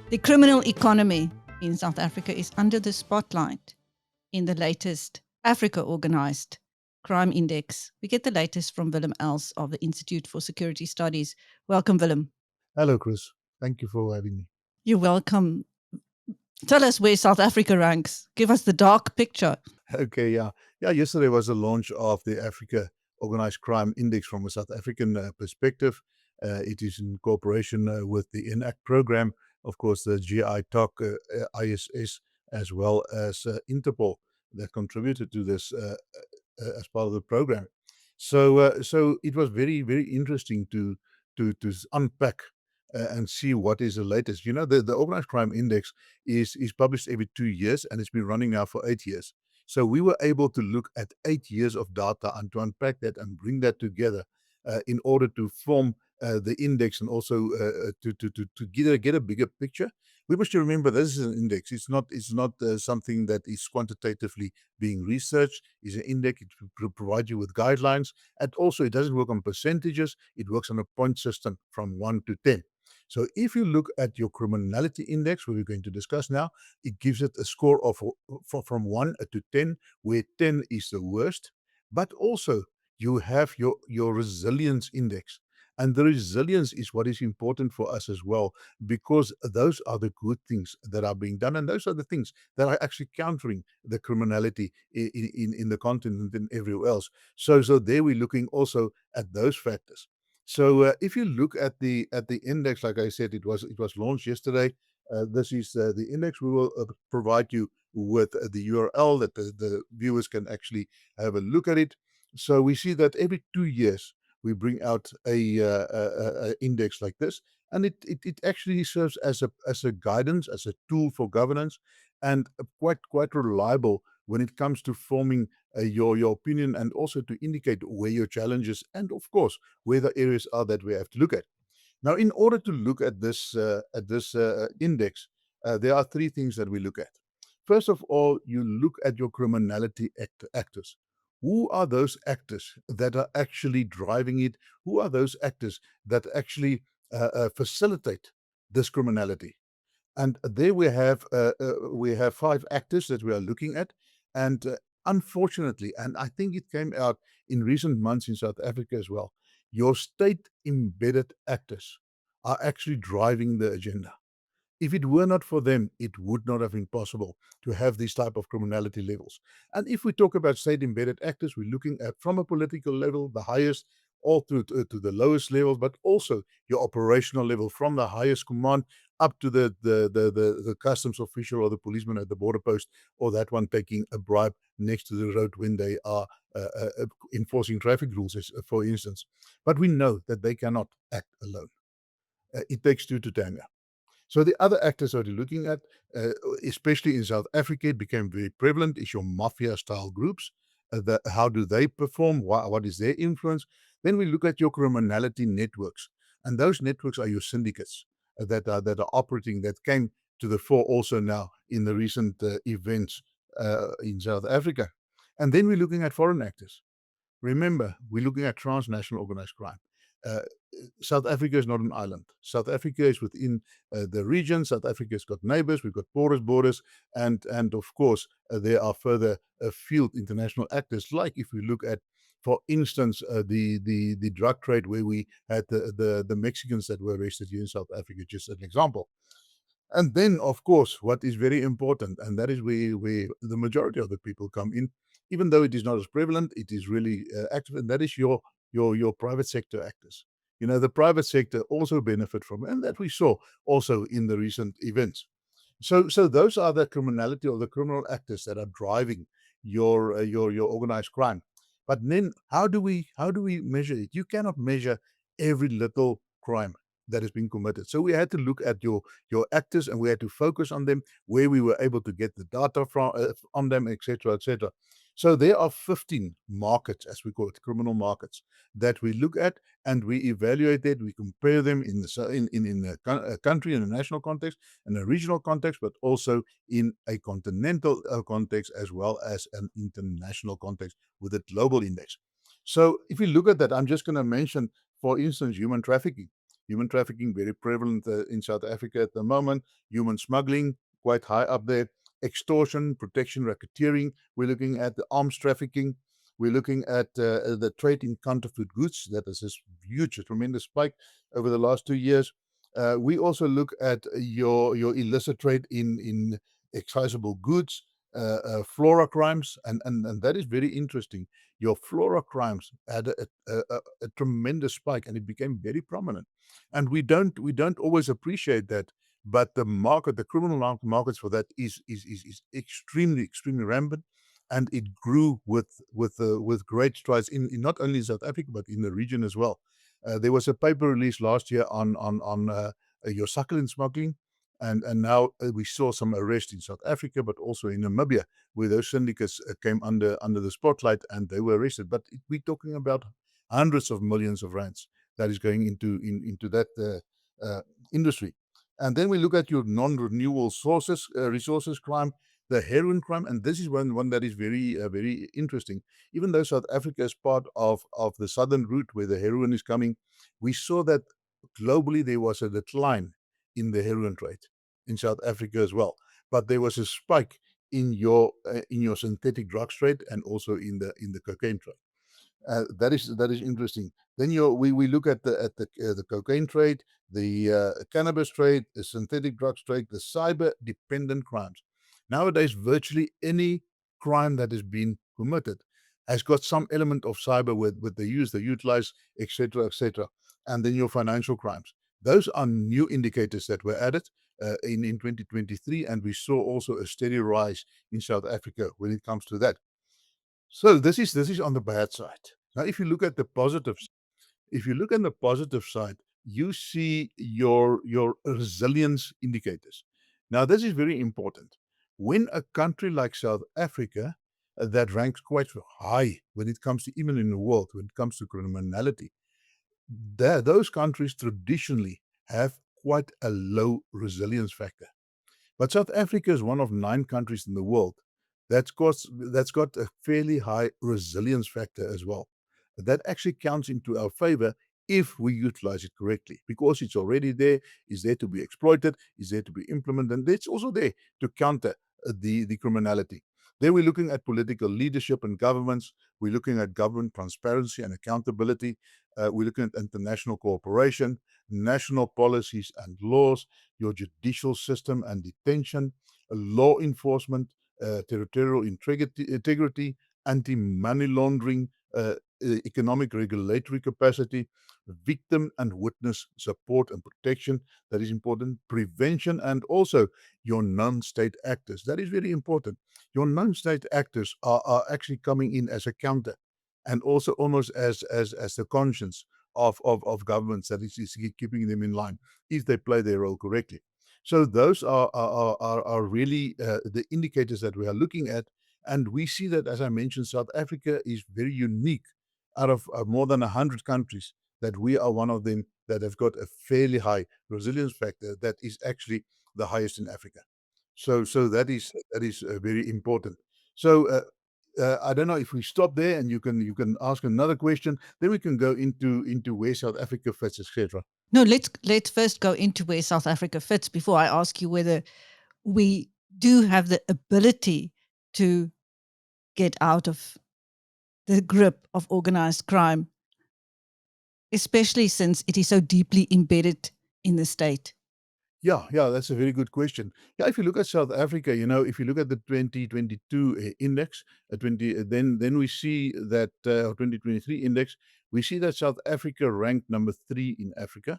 The criminal economy in South Africa is under the spotlight in the latest Africa Organised Crime Index. We get the latest from Willem Els of the Institute for Security Studies. Welcome, Willem. Hello, Chris. Thank you for having me. You're welcome. Tell us where South Africa ranks. Give us the dark picture. Okay, yeah. Yesterday was the launch of the Africa Organized Crime Index from a South African perspective. It is in cooperation with the ENACT program, of course, the GI TOC, ISS, as well as Interpol that contributed to this as part of the program. So it was very, very interesting to unpack and see what is the latest. You know, the Organized Crime Index is published every 2 years, and it's been running now for 8 years. So we were able to look at 8 years of data and to unpack that and bring that together in order to form the index and also to get a bigger picture. We must remember this is an index. It's not something that is quantitatively being researched. It's an index. It provides you with guidelines, and also it doesn't work on percentages. It works on a point system from 1 to 10. So if you look at your criminality index, where we're going to discuss now, it gives it a score of from 1 to 10, where 10 is the worst. But also you have your resilience index. And the resilience is what is important for us as well, because those are the good things that are being done. And those are the things that are actually countering the criminality in the continent and everywhere else. So there we're looking also at those factors. So if you look at the index, like I said, it was launched yesterday. This is the index. We will provide you with the URL that the viewers can actually have a look at it. So we see that every 2 years we bring out a index like this, and it actually serves as a guidance, as a tool for governance, and quite reliable when it comes to forming your opinion, and also to indicate where your challenges and of course where the areas are that we have to look at. Now, in order to look at this index, there are three things that we look at. First of all, you look at your criminality actors. Who are those actors that are actually driving it? Who are those actors that actually facilitate this criminality? And there we have five actors that we are looking at, and unfortunately, and I think it came out in recent months in South Africa as well, your state embedded actors are actually driving the agenda. If it were not for them, it would not have been possible to have these type of criminality levels. And if we talk about state-embedded actors, we're looking at from a political level, the highest, all to the lowest level, but also your operational level from the highest command up to the customs official or the policeman at the border post, or that one taking a bribe next to the road when they are enforcing traffic rules, for instance. But we know that they cannot act alone. It takes two to tango. So the other actors that you're looking at, especially in South Africa, it became very prevalent, is your mafia-style groups. How do they perform? What is their influence? Then we look at your criminality networks. And those networks are your syndicates that are operating, that came to the fore also now in the recent events in South Africa. And then we're looking at foreign actors. Remember, we're looking at transnational organized crime. Uh, South Africa is not an island. South Africa is within the region. South Africa's got neighbors. We've got borders, and of course there are further afield international actors. Like if we look at, for instance, the drug trade, where we had the Mexicans that were arrested here in South Africa, just an example. And then, of course, what is very important, and that is where the majority of the people come in, even though it is not as prevalent, it is really active, and that is your private sector actors. You know, the private sector also benefit from, and that we saw also in the recent events. So those are the criminality or the criminal actors that are driving your organized crime. But then, how do we measure it? You cannot measure every little crime that has been committed. So we had to look at your actors, and we had to focus on them, where we were able to get the data from on them, etc., etc. So there are 15 markets, as we call it, criminal markets, that we look at, and we evaluate that. We compare them in a country, in a national context, in a regional context, but also in a continental context, as well as an international context with a global index. So if we look at that, I'm just going to mention, for instance, human trafficking. Human trafficking, very prevalent in South Africa at the moment. Human smuggling, quite high up there. Extortion, protection, racketeering. We're looking at the arms trafficking. We're looking at the trade in counterfeit goods. That is this huge, tremendous spike over the last 2 years. We also look at your illicit trade in excisable goods, flora crimes, and that is very interesting. Your flora crimes had a tremendous spike, and it became very prominent. And we don't always appreciate that, but the market, the criminal markets for that is extremely rampant, and it grew with great strides in not only South Africa but in the region as well. There was a paper released last year on your suckling smuggling, and now we saw some arrests in South Africa, but also in Namibia, where those syndicates came under the spotlight and they were arrested. But we're talking about hundreds of millions of rands that is going into that industry. And then we look at your non-renewable resources crime, the heroin crime, and this is one that is very interesting. Even though South Africa is part of the southern route where the heroin is coming, we saw that globally there was a decline in the heroin trade in South Africa as well, but there was a spike in your synthetic drugs trade and also in the cocaine trade. That is interesting. Then we look at the cocaine trade, the cannabis trade, the synthetic drugs trade, the cyber dependent crimes. Nowadays, virtually any crime that has been committed has got some element of cyber with the use, the utilize, etc., etc. And then your financial crimes. Those are new indicators that were added in 2023, and we saw also a steady rise in South Africa when it comes to that. So this is on the bad side. Now, if you look at the positive side, you see your resilience indicators. Now, this is very important. When a country like South Africa, that ranks quite high when it comes to, even in the world, when it comes to criminality, those countries traditionally have quite a low resilience factor. But South Africa is one of 9 countries in the world that's got a fairly high resilience factor as well. That actually counts into our favor if we utilize it correctly, because it's already there, is there to be exploited, is there to be implemented, and it's also there to counter the criminality. Then we're looking at political leadership and governments. We're looking at government transparency and accountability. We're looking at international cooperation, national policies and laws, your judicial system and detention, law enforcement, territorial integrity, anti-money laundering, economic regulatory capacity, victim and witness support and protection. That is important. Prevention, and also your non-state actors. That is very important. Your non-state actors are actually coming in as a counter, and also almost as the conscience of governments that is keeping them in line if they play their role correctly. So those are really the indicators that we are looking at, and we see that, as I mentioned, South Africa is very unique. Out of more than 100 countries, that we are one of them that have got a fairly high resilience factor that is actually the highest in Africa. So that is very important. So I don't know if we stop there and you can ask another question, then we can go into where South Africa fits, etc. No, let's first go into where South Africa fits before I ask you whether we do have the ability to get out of the grip of organized crime, especially since it is so deeply embedded in the state. Yeah, that's a very good question. Yeah, if you look at South Africa, if you look at the 2022 index, 20, then we see that 2023 index, we see that South Africa ranked number 3 in Africa,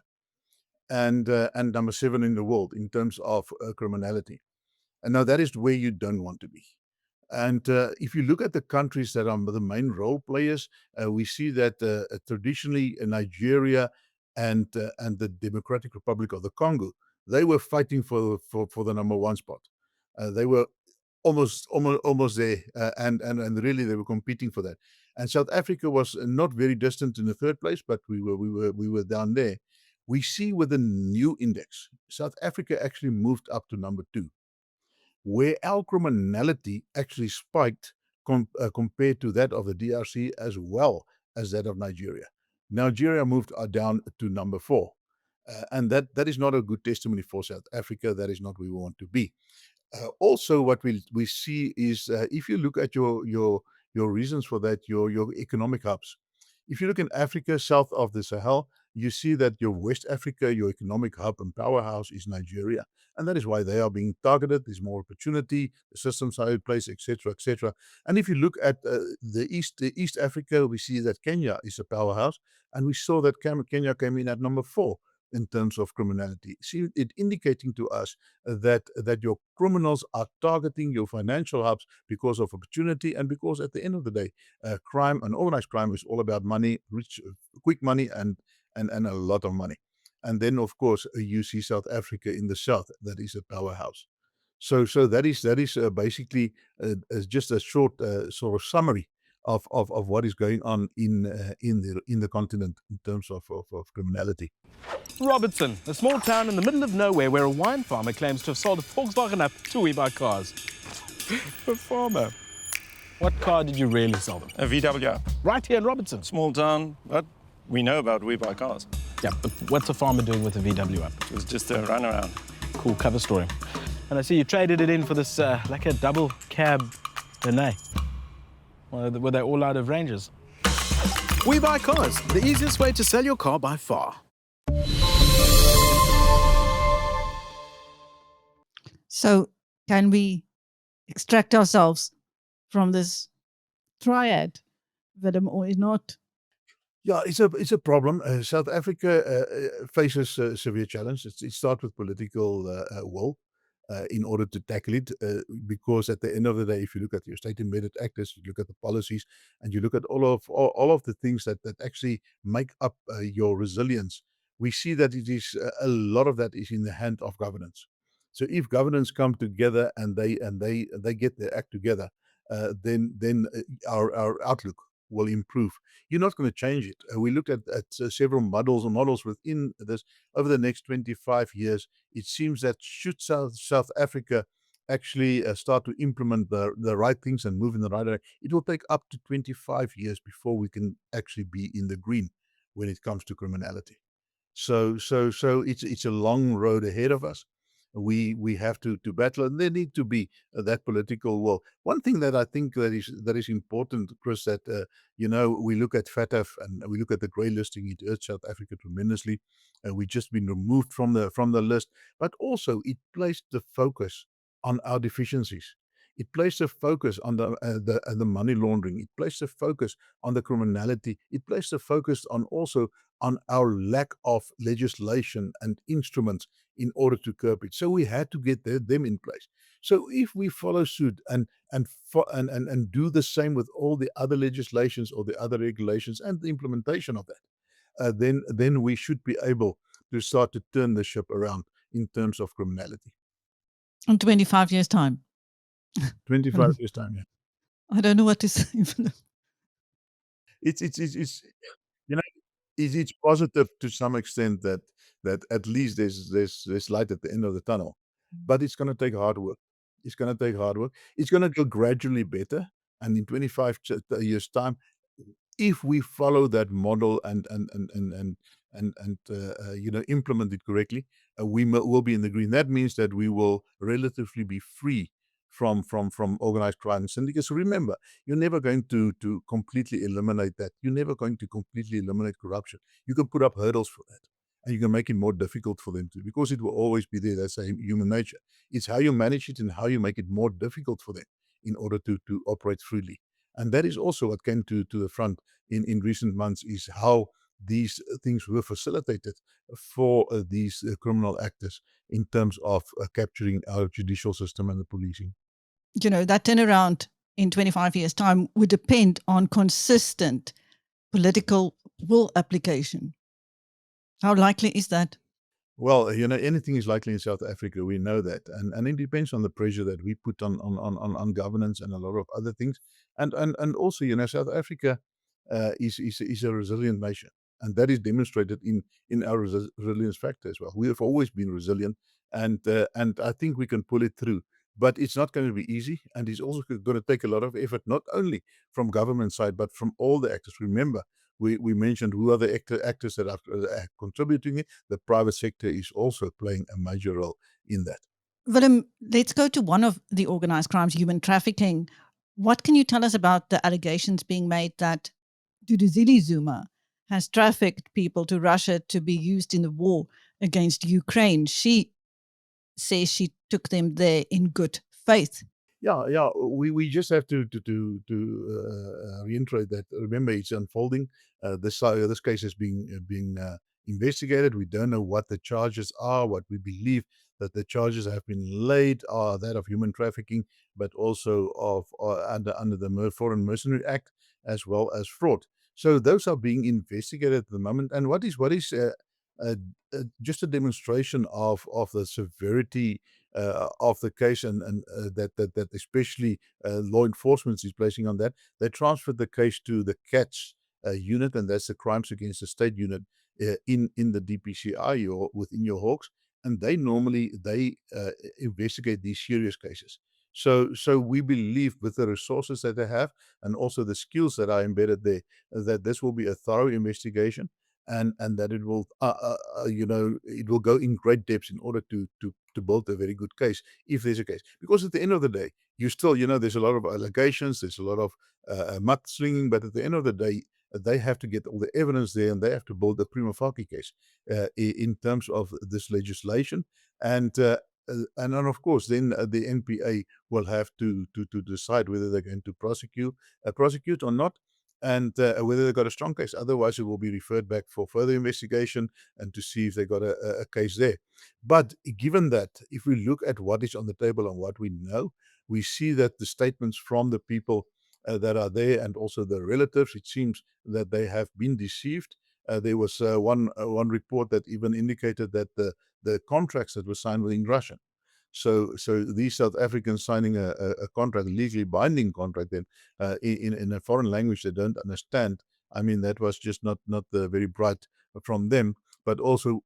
and number 7 in the world in terms of criminality. And now that is where you don't want to be. And if you look at the countries that are the main role players, we see that traditionally Nigeria and the Democratic Republic of the Congo, they were fighting for the number 1 spot. They were almost there, and really they were competing for that. And South Africa was not very distant in the 3rd place, but we were down there. We see with the new index, South Africa actually moved up to number 2, where our criminality actually spiked compared to that of the DRC as well as that of Nigeria. Nigeria moved down to number 4. And that is not a good testimony for South Africa. That is not where we want to be. Also, what we see is if you look at your reasons for that, your economic hubs. If you look in Africa, south of the Sahel, you see that your West Africa, your economic hub and powerhouse is Nigeria, and that is why they are being targeted. There's more opportunity, the systems are in place, etc., etc. And if you look at the East Africa, we see that Kenya is a powerhouse, and we saw that Kenya came in at number 4 in terms of criminality. See, it indicating to us that your criminals are targeting your financial hubs because of opportunity and because at the end of the day, crime and organized crime is all about money, rich, quick money, and a lot of money. And then, of course, you see South Africa in the south that is a powerhouse. So that is basically just a short sort of summary of what is going on in the continent in terms of criminality. Robertson, a small town in the middle of nowhere where a wine farmer claims to have sold a Volkswagen up to We Buy Cars. A farmer. What car did you really sell them? A VW. Right here in Robertson. Small town, but we know about We Buy Cars. Yeah, but what's a farmer doing with a VW up? It was just a runaround. Cool cover story. And I see you traded it in for this, like a double cab Renault. Were they all out of ranges? We Buy Cars, the easiest way to sell your car by far. So, can we extract ourselves from this triad, Willem, or not? Yeah, it's a problem. South Africa faces a severe challenge. It starts with political will in order to tackle it, because at the end of the day, if you look at your state-embedded actors, you look at the policies, and you look at all of the things that actually make up your resilience, we see that it is a lot of that is in the hand of governance. So if governance come together and they get their act together, then our outlook will improve. You're not going to change it. We looked at several models within this over the next 25 years. It seems that should South Africa actually start to implement the right things and move in the right direction, it will take up to 25 years before we can actually be in the green when it comes to criminality. So it's a long road ahead of us. We have to battle, and there need to be that political will. One thing that I think that is important, Chris, that we look at FATF and we look at the grey listing. It hurts South Africa tremendously. We've just been removed from the list, but also it placed the focus on our deficiencies. It placed a focus on the money laundering. It placed a focus on the criminality. It placed a focus on also on our lack of legislation and instruments in order to curb it. So we had to get them in place. So if we follow suit and do the same with all the other legislations or the other regulations and the implementation of that, then we should be able to start to turn the ship around in terms of criminality. In 25 years' time. 25 years' time, yeah. I don't know what to say. It's it's positive to some extent that at least there's light at the end of the tunnel, but it's going to take hard work. It's going to take hard work. It's going to go gradually better, and in 25 years' time, if we follow that model and implement it correctly, will be in the green. That means that we will relatively be free from organized crime and syndicates. So remember, you're never going to completely eliminate that. You're never going to completely eliminate corruption. You can put up hurdles for that, and you can make it more difficult for them to, because it will always be there. That's human nature. It's how you manage it and how you make it more difficult for them in order to operate freely. And that is also what came to the front in recent months, is how these things were facilitated for these criminal actors in terms of capturing our judicial system and the policing. That turnaround in 25 years' time would depend on consistent political will application. How likely is that? Well, anything is likely in South Africa. We know that, and it depends on the pressure that we put on governance and a lot of other things, and also, South Africa is a resilient nation, and that is demonstrated in our resilience factor as well. We have always been resilient, and I think we can pull it through. But it's not going to be easy, and it's also going to take a lot of effort, not only from government side, but from all the actors. Remember, we mentioned who are the actors that are contributing it. The private sector is also playing a major role in that. Willem, let's go to one of the organized crimes, human trafficking. What can you tell us about the allegations being made that Duduzile Zuma has trafficked people to Russia to be used in the war against Ukraine? She says she took them there in good faith. Yeah. We just have to reiterate that. Remember, it's unfolding. This case is being investigated. We don't know what the charges are. What we believe that the charges have been laid are that of human trafficking, but also of under the Foreign Mercenary Act, as well as fraud. So those are being investigated at the moment. And what is uh, just a demonstration of the severity of the case, and that especially law enforcement is placing on that. They transferred the case to the CATS unit, and that's the Crimes Against the State unit in the DPCI or within your Hawks, and they normally investigate these serious cases. So we believe with the resources that they have and also the skills that are embedded there, that this will be a thorough investigation, and that it will it will go in great depths in order to build a very good case, if there's a case. Because at the end of the day, you still, there's a lot of allegations, there's a lot of mudslinging, but at the end of the day, they have to get all the evidence there, and they have to build a prima facie case in terms of this legislation. And then, of course, then the NPA will have to decide whether they're going to prosecute or not, and whether they've got a strong case. Otherwise, it will be referred back for further investigation and to see if they got a case there. But given that, if we look at what is on the table and what we know, we see that the statements from the people that are there, and also the relatives, it seems that they have been deceived. There was one report that even indicated that the contracts that were signed were in Russian. So these South Africans signing a contract, legally binding contract, then in a foreign language they don't understand. I mean, that was just not very bright from them, but also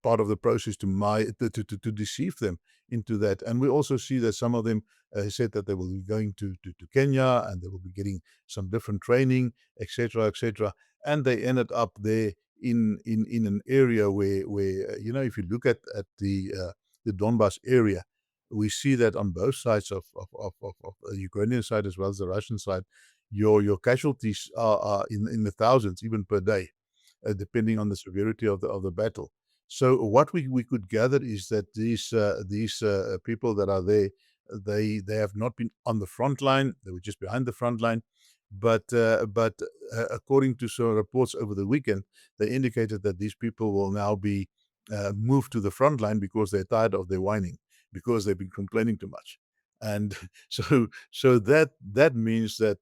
part of the process to deceive them into that. And we also see that some of them said that they will be going to Kenya, and they will be getting some different training, etc., etc. And they ended up there in an area where if you look at the Donbass area, we see that on both sides of the Ukrainian side as well as the Russian side, your casualties are in the thousands, even per day, depending on the severity of the battle. So what we could gather is that these people that are there, they have not been on the front line; they were just behind the front line. But according to some reports over the weekend, they indicated that these people will now be moved to the front line because they're tired of their whining, because they've been complaining too much. And so that means that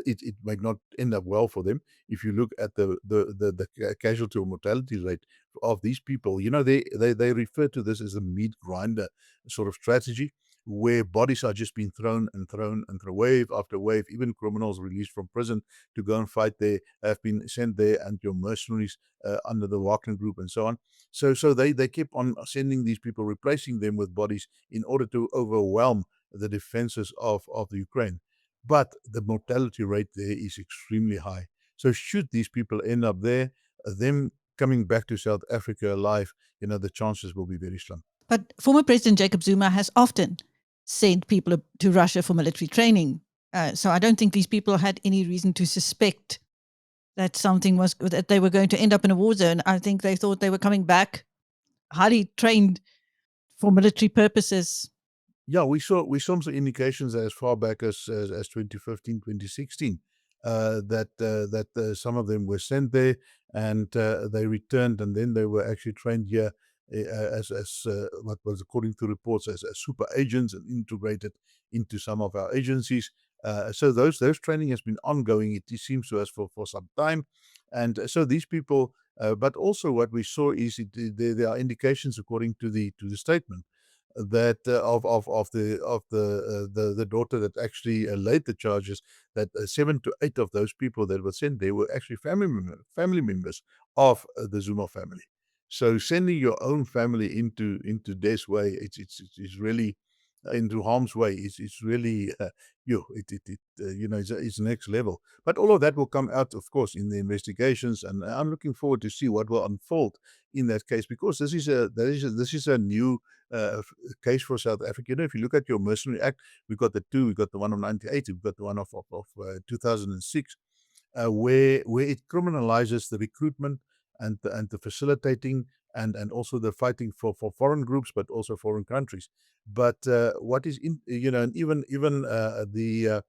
it might not end up well for them. If you look at the casualty or mortality rate of these people, they refer to this as a meat grinder sort of strategy, where bodies are just being thrown and thrown and thrown, wave after wave. Even criminals released from prison to go and fight there have been sent there, and your mercenaries under the Wagner Group and so on. So they keep on sending these people, replacing them with bodies in order to overwhelm the defenses of the Ukraine. But the mortality rate there is extremely high. So should these people end up there, them coming back to South Africa alive, the chances will be very slim. But former President Jacob Zuma has often sent people to Russia for military training. So I don't think these people had any reason to suspect that that they were going to end up in a war zone. I think they thought they were coming back highly trained for military purposes. Yeah, we saw some indications as far back as 2015, 2016, that some of them were sent there, and they returned, and then they were actually trained here as what was, according to reports, as super agents, and integrated into some of our agencies. So those training has been ongoing, it seems to us, for some time. And so these people, but also what we saw is there are indications, according to the statement, that of the daughter that actually laid the charges, that 7 to 8 of those people that were sent there were actually family members of the Zuma family. So sending your own family into death's way, it's really into harm's way is really it's next level. But all of that will come out, of course, in the investigations, and I'm looking forward to see what will unfold in that case, because this is a new case for South Africa. If you look at your Mercenary Act, we've got we got the one of '98, we've got the one of 2006, where it criminalizes the recruitment and the facilitating and also the fighting for foreign groups, but also foreign countries. But what is and even the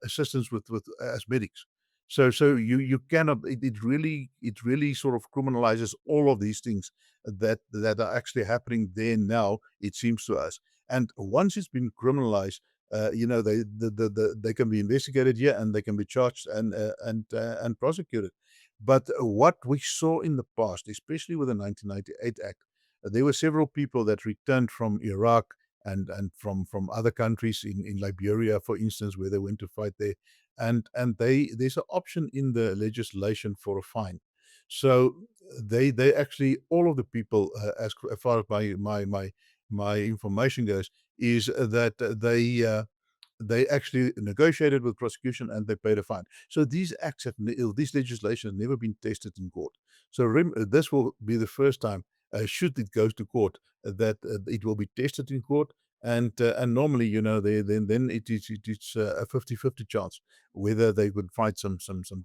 assistance with as medics. So you cannot. It really sort of criminalizes all of these things that are actually happening there now. It seems to us, and once it's been criminalized, they can be investigated here and they can be charged and prosecuted. But what we saw in the past, especially with the 1998 Act, there were several people that returned from Iraq and from other countries in Liberia, for instance, where they went to fight there, and there's an option in the legislation for a fine. So they actually, all of the people, as far as my information goes, is that they actually negotiated with prosecution and they paid a fine. So these acts this legislation has never been tested in court. So this will be the first time, should it go to court, that it will be tested in court. And normally, then it's a 50-50 chance whether they could find some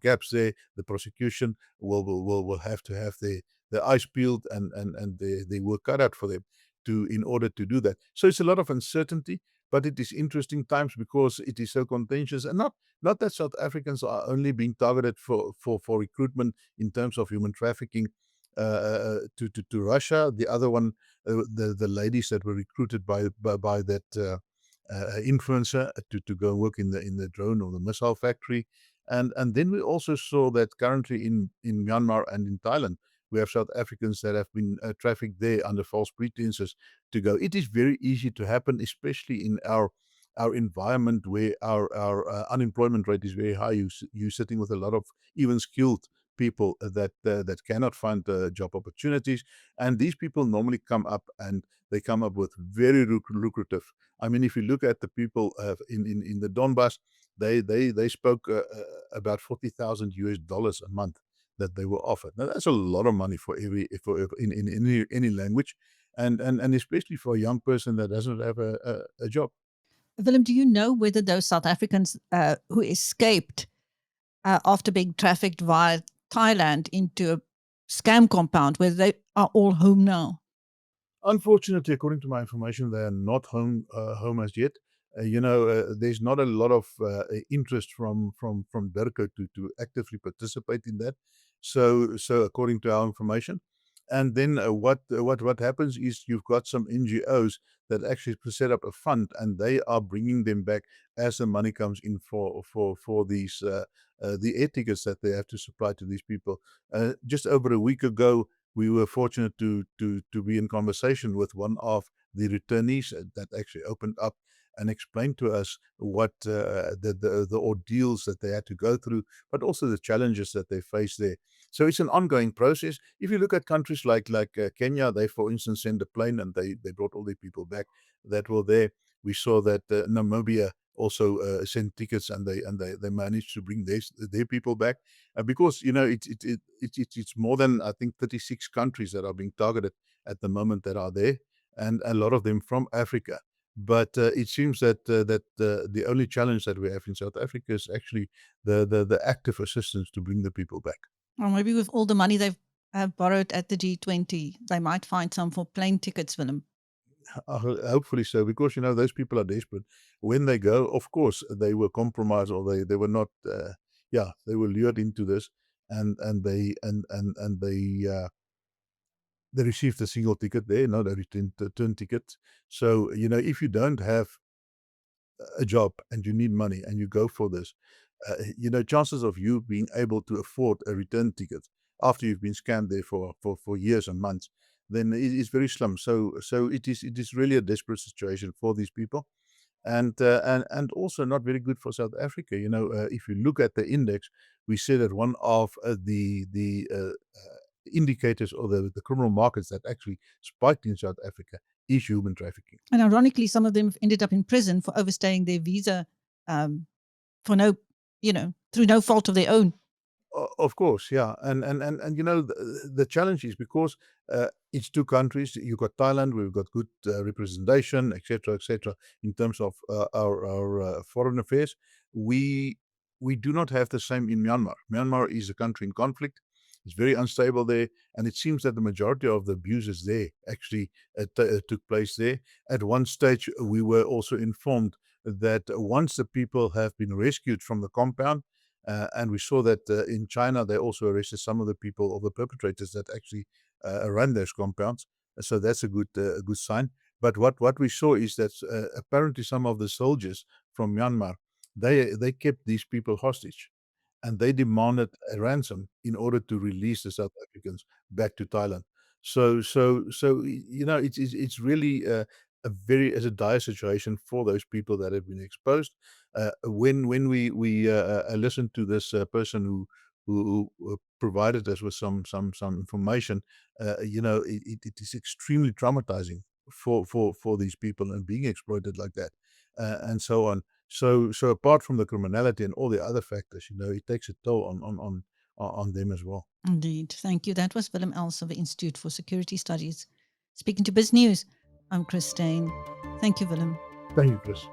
gaps there. The prosecution will have to have their eyes peeled and they work cut out for them in order to do that. So it's a lot of uncertainty, but it is interesting times because it is so contentious, and not that South Africans are only being targeted for recruitment in terms of human trafficking to Russia. The other one, the ladies that were recruited by that influencer to go work in the drone or the missile factory, and then we also saw that currently in Myanmar and in Thailand, we have South Africans that have been trafficked there under false pretenses to go. It is very easy to happen, especially in our environment where our unemployment rate is very high. You're sitting with a lot of even skilled people that cannot find job opportunities, and these people normally come up with very lucrative. I mean, if you look at the people in the Donbass, they spoke about $40,000 a month that they were offered. Now that's a lot of money for in any language, and especially for a young person that doesn't have a job. Willem, do you know whether those South Africans who escaped after being trafficked via Thailand into a scam compound, whether they are all home now? Unfortunately, according to my information, they are not home as yet. There's not a lot of interest from Berko to actively participate in that. So according to our information, and then what happens is you've got some NGOs that actually set up a fund, and they are bringing them back as the money comes in for these the air tickets that they have to supply to these people. Just over a week ago, we were fortunate to be in conversation with one of the returnees that actually opened up and explained to us what the ordeals that they had to go through, but also the challenges that they face there. So it's an ongoing process. If you look at countries like Kenya, they, for instance, sent a plane and they brought all the people back that were there. We saw that Namibia also sent tickets and they managed to bring their people back because it's more than, I think, 36 countries that are being targeted at the moment that are there, and a lot of them from Africa. But it seems that the only challenge that we have in South Africa is actually the active assistance to bring the people back. Or maybe with all the money they've borrowed at the G20, they might find some for plane tickets, Willem. Hopefully so, because those people are desperate. When they go, of course, they were compromised, or they were not. They were lured into this, and they received a single ticket there, not a return ticket. So if you don't have a job and you need money and you go for this, chances of you being able to afford a return ticket after you've been scammed there for years and months, then it is very slim. So it is really a desperate situation for these people, and also not very good for South Africa. If you look at the index, we see that one of the indicators or the criminal markets that actually spiked in South Africa is human trafficking. And ironically, some of them have ended up in prison for overstaying their visa for no, through no fault of their own. Of course, yeah, and the challenge is because it's two countries. You've got Thailand, we've got good representation, etc., in terms of our foreign affairs. We do not have the same in Myanmar. Myanmar is a country in conflict. It's very unstable there, and it seems that the majority of the abuses there actually took place there. At one stage, we were also informed that once the people have been rescued from the compound, and we saw that in China, they also arrested some of the people, or the perpetrators that actually ran those compounds. So that's a good sign. But what we saw is that apparently some of the soldiers from Myanmar, they kept these people hostage, and they demanded a ransom in order to release the South Africans back to Thailand. So it's really as a dire situation for those people that have been exposed. When we listened to this person who provided us with some information, it is extremely traumatizing for these people and being exploited like that, and so on. So apart from the criminality and all the other factors, it takes a toll on them as well. Indeed. Thank you. That was Willem Els of the Institute for Security Studies. Speaking to Biz News, I'm Chris Steyn. Thank you, Willem. Thank you, Chris.